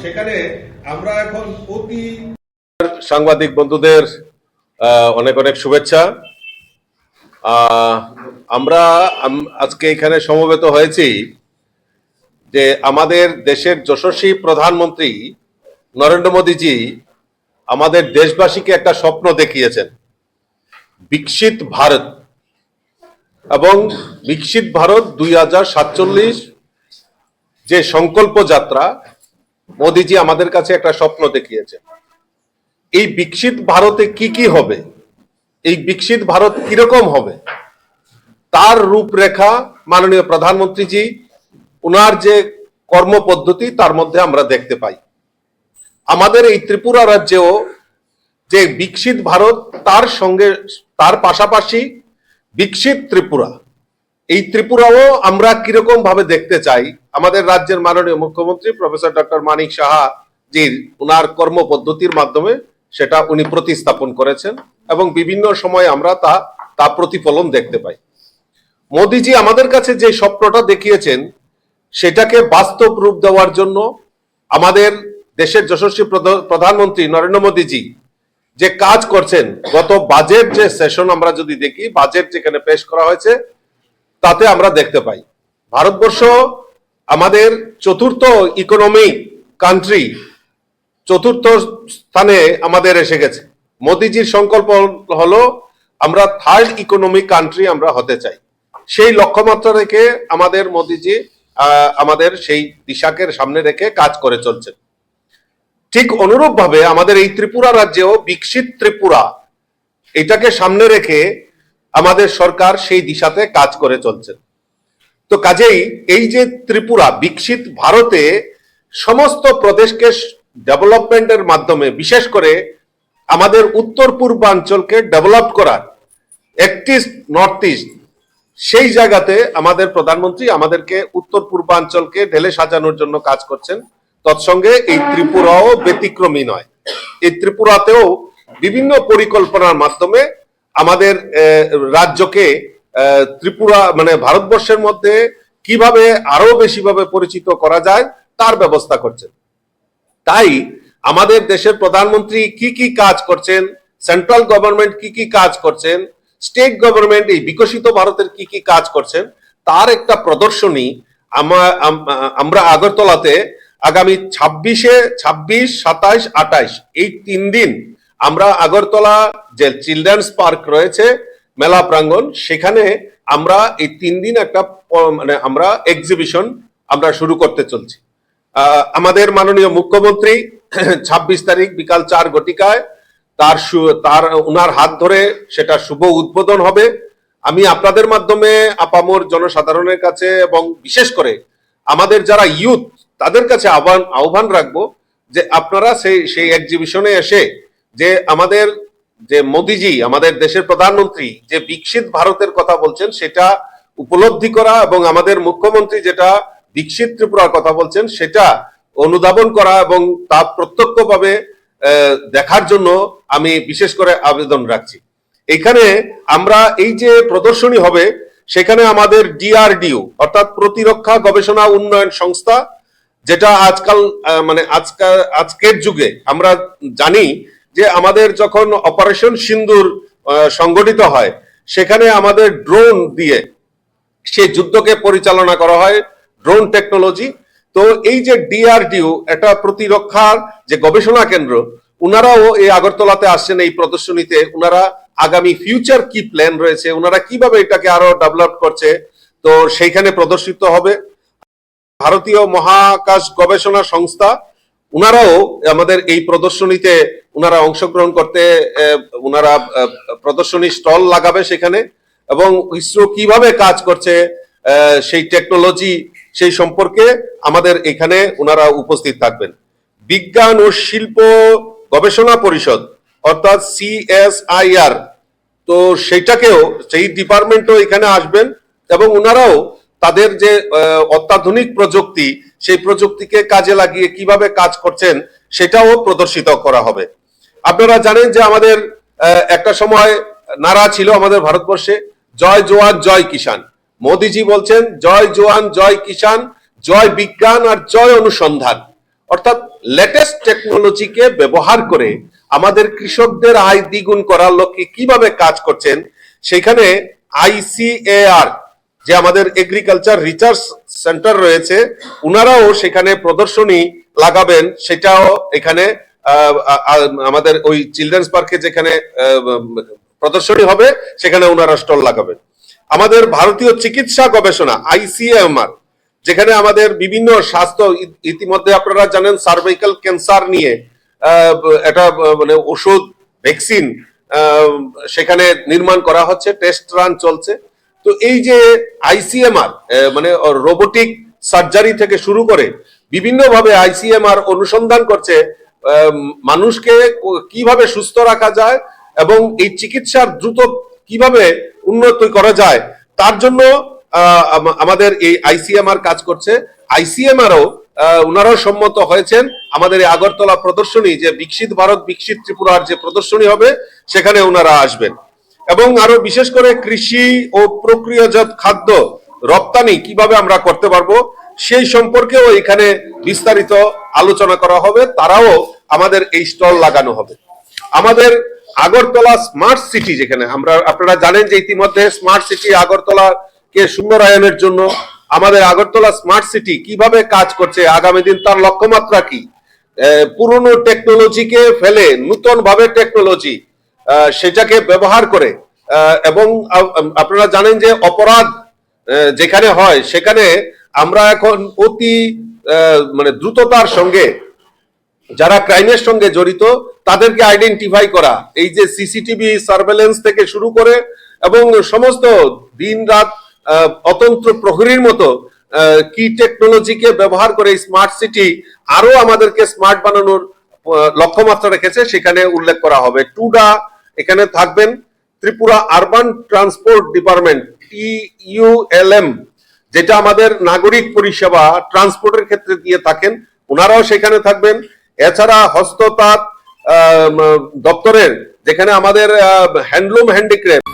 সেখানে আমরা এখন সাংবাদিক বন্ধুদের অনেক অনেক শুভেচ্ছা। আমরা আজকে এখানে সমবেত হয়েছি যে আমাদের দেশের যশস্বী প্রধানমন্ত্রী নরেন্দ্র মোদীজি আমাদের দেশবাসীকে একটা স্বপ্ন দেখিয়েছেন, বিকশিত ভারত। এবং বিকশিত ভারত 2047 যে সংকল্প যাত্রা মোদীজি আমাদের কাছে একটা স্বপ্ন দেখিয়েছেন। এই বিকশিত ভারতে কি কি হবে, এই বিকশিত ভারত কিরকম হবে, তার রূপরেখা মাননীয় প্রধানমন্ত্রীজি ওনার যে কর্মপদ্ধতি তার মধ্যে আমরা দেখতে পাই। আমাদের এই ত্রিপুরা রাজ্যেও যে বিকশিত ভারত, তার সঙ্গে তার পাশাপাশি বিকশিত ত্রিপুরা, এই ত্রিপুরাও আমরা কিরকম ভাবে দেখতে চাই, আমাদের রাজ্যের মাননীয় মুখ্যমন্ত্রী প্রফেসর ডক্টর মানিক সাহা জির ওনার কর্মপদ্ধতির মাধ্যমে সেটা উনি প্রতিস্থাপন করেছেন এবং বিভিন্ন সময় আমরা তা প্রতিফলন দেখতে পাই। মোদীজি আমাদের কাছে যে স্বপ্নটা দেখিয়েছেন সেটাকে বাস্তব রূপ দেওয়ার জন্য আমাদের দেশের যশস্বী প্রধানমন্ত্রী নরেন্দ্র মোদীজি যে কাজ করছেন, গত বাজেট যে সেশন আমরা যদি দেখি, বাজেট যেখানে পেশ করা হয়েছে তাতে আমরা দেখতে পাই ভারতবর্ষ আমাদের চতুর্থ ইকোনমিক কান্ট্রি, চতুর্থ স্থানে আমাদের এসে গেছে। মোদীজির সংকল্প হলো আমরা থার্ড ইকোনমিক কান্ট্রি আমরা হতে চাই। সেই লক্ষ্যমাত্রা রেখে আমাদের মোদীজি আমাদের সেই দিশাকে সামনে রেখে কাজ করে চলছেন। ঠিক অনুরূপ ভাবে আমাদের এই ত্রিপুরা রাজ্যেও বিকশিত ত্রিপুরা এটাকে সামনে রেখে আমাদের সরকার সেই দিশাতে কাজ করে চলছেন। তো কাজেই এই যে ত্রিপুরা বিকশিত ভারতে সমস্ত প্রদেশকে ডেভেলপমেন্টের মাধ্যমে, বিশেষ করে আমাদের উত্তর পূর্বাঞ্চলকে ডেভেলপ করার, ইস্ট নর্থ ইস্ট, সেই জায়গাতে আমাদের প্রধানমন্ত্রী আমাদেরকে উত্তর পূর্বাঞ্চলকে ঢেলে সাজানোর জন্য কাজ করছেন। তৎসঙ্গে এই ত্রিপুরাও ব্যতিক্রমী নয়। এই ত্রিপুরাতেও বিভিন্ন পরিকল্পনার মাধ্যমে আমাদের রাজ্যকে ত্রিপুরা মানে ভারতবর্ষের মধ্যে কিভাবে আরো বেশিভাবে পরিচিত করা যায় তার ব্যবস্থা করছেন। তাই আমাদের দেশের প্রধানমন্ত্রী কি কি কাজ করছেন, সেন্ট্রাল গভর্নমেন্ট কি কি কাজ করছেন, স্টেট গভর্নমেন্ট এই বিকশিত ভারতের কি কি কাজ করছেন তার একটা প্রদর্শনী আমরা আগরতলাতে আগামী 26, 27, 28 এই 3 দিন আমরা আগরতলা যে চিলড্রেন্স পার্ক রয়েছে, মেলা প্রাঙ্গণ, সেখানে আমরা এই 3 দিন একটা মানে আমরা এক্সিবিশন আমরা শুরু করতে চলছি। আমাদের মাননীয় মুখ্যমন্ত্রী 26 তারিখ বিকাল 4 ঘটিকায় তার উনার হাত ধরে সেটা শুভ উদ্বোধন হবে। আমি আপনাদের মাধ্যমে আপামর জনসাধারণের কাছে এবং বিশেষ করে আমাদের যারা ইউথ তাদের কাছে আহ্বান রাখবো যে আপনারা সেই এক্সিবিশনে এসে যে আমাদের যে মোদীজি আমাদের দেশের প্রধানমন্ত্রী যে বিকশিত ভারতের কথা বলছেন সেটা উপলব্ধি করা এবং আমাদের মুখ্যমন্ত্রী যেটা বিকশিত ত্রিপুরার কথা বলছেন সেটা অনুধাবন করা এবং তা প্রত্যক্ষভাবে দেখার জন্য আমি বিশেষ করে আবেদন রাখছি। এখানে আমরা এই যে প্রদর্শনী হবে সেখানে আমাদের ডিআরডিও অর্থাৎ প্রতিরক্ষা গবেষণা উন্নয়ন সংস্থা, যেটা আজকাল মানে আজকের যুগে আমরা জানি যে আমাদের যখন অপারেশন সিন্দুর সংগঠিত হয় সেখানে আমাদের ড্রোন দিয়ে সেই যুদ্ধকে পরিচালনা করা হয়, ড্রোন টেকনোলজি। তো এই যে ডিআরডিও একটা প্রতিরক্ষার যে গবেষণা কেন্দ্র, উনারাও এই আগরতলাতে আসছেন এই প্রদর্শনীতে। উনারা আগামী ফিউচার কি প্ল্যান রয়েছে, উনারা কিভাবে এটাকে আরো ডেভেলপ করছে, তো সেইখানে প্রদর্শিত হবে। ভারতীয় মহাকাশ গবেষণা সংস্থা উনারাও আমাদের এই প্রদর্শনীতে উনারা অংশগ্রহণ করতে, উনারা প্রদর্শনী স্টল লাগাবে সেখানে, এবং ইসরো কিভাবে কাজ করছে সেই টেকনোলজি সেই সম্পর্কে আমাদের এখানে উনারা উপস্থিত থাকবেন। বিজ্ঞান ও শিল্প গবেষণা পরিষদ অর্থাৎ CSIR, তো সেইটাকেও সেই ডিপার্টমেন্টও এখানে আসবেন এবং উনারাও তাদের যে অত্যাধুনিক প্রযুক্তি সেই প্রযুক্তিকে কাজে লাগিয়ে কিভাবে কাজ করছেন সেটাও প্রদর্শিত করা হবে। আপনারা জানেন যে আমাদের একটা সময় নারা ছিল আমাদের ভারতবর্ষে, জয় জওয়ান জয় কিষান। মোদীজি বলছেন জয় জওয়ান জয় কিষান, জয় বিজ্ঞান আর জয় অনুসন্ধান। অর্থাৎ লেটেস্ট টেকনোলজিকে ব্যবহার করে আমাদের কৃষকদের আয় দ্বিগুণ করার লক্ষ্যে কিভাবে কাজ করছেন, সেখানে ICAR যে আমাদের এগ্রিকালচার রিসার্চ সেন্টার রয়েছে, উনারাও সেখানে প্রদর্শনী লাগাবেন। সেটাও এখানে আমাদের ওই চিলড্রেন্স পার্কে যেখানে প্রদর্শনী হবে সেখানে ওনারা স্টল লাগাবেন। আমাদের ভারতীয় চিকিৎসা গবেষণা ICMR, যেখানে আমাদের বিভিন্ন স্বাস্থ্য, ইতিমধ্যে আপনারা জানেন সার্ভাইকাল ক্যান্সার নিয়ে এটা মানে ওষুধ ভ্যাকসিন সেখানে নির্মাণ করা হচ্ছে, টেস্ট রান চলছে। তো এই যে ICMR মানে রোবোটিক সার্জারি থেকে শুরু করে বিভিন্নভাবে ICMR অনুসন্ধান করছে মানুষকে কিভাবে সুস্থ রাখা যায় এবং এই চিকিৎসার দ্রুত কিভাবে উন্নতি করা যায়, তার জন্য আমাদের এই ICMR কাজ করছে। ICMRও ওনারাও সম্মত হয়েছেন আমাদের এই আগরতলা প্রদর্শনী, যে বিকশিত ভারত বিকশিত ত্রিপুরার যে প্রদর্শনী হবে সেখানে ওনারা আসবেন। এবং আরো বিশেষ করে কৃষি ও প্রক্রিয়াজাত খাদ্য রপ্তানি কিভাবে আমরা করতে পারবো সেই সম্পর্কেও এখানে বিস্তারিত আলোচনা করা হবে, তারাও আমাদের এই স্টল লাগানো হবে। আমাদের আগরতলা স্মার্ট সিটি, যেখানে আপনারা জানেন যে ইতিমধ্যে স্মার্ট সিটি আগরতলাকে সুন্দরায়নের জন্য আমাদের আগরতলা স্মার্ট সিটি কিভাবে কাজ করছে, আগামী দিন তার লক্ষ্যমাত্রা কি, পুরনো টেকনোলজিকে ফেলে নতুন ভাবে টেকনোলজি সেটাকে ব্যবহার করে, এবং আপনারা জানেন যে অপরাধ যেখানে হয় সেখানে আমরা এখন অতি মানে দ্রুততার সঙ্গে যারা ক্রাইমের সঙ্গে জড়িত তাদেরকে আইডেন্টিফাই করা, এই যে সিসিটিভি সার্ভেলেন্স থেকে শুরু করে এবং সমস্ত দিন রাত অতন্ত্র প্রহরীর মতো কি টেকনোলজিকে ব্যবহার করে স্মার্ট সিটি আরো আমাদেরকে স্মার্ট বানানোর লক্ষ্যমাত্রা রেখেছে, সেখানে উল্লেখ করা হবে। টুডা এখানে থাকবেন, Tripura urban transport department TULM, যেটা আমাদের নাগরিক পরিষেবা ট্রান্সপোর্টের ক্ষেত্রে দিয়ে থাকেন, ওনারাও সেখানে থাকবেন। এছাড়া হস্ততাঁত দপ্তরের, যেখানে আমাদের হ্যান্ডলুম হ্যান্ডিক্রাফট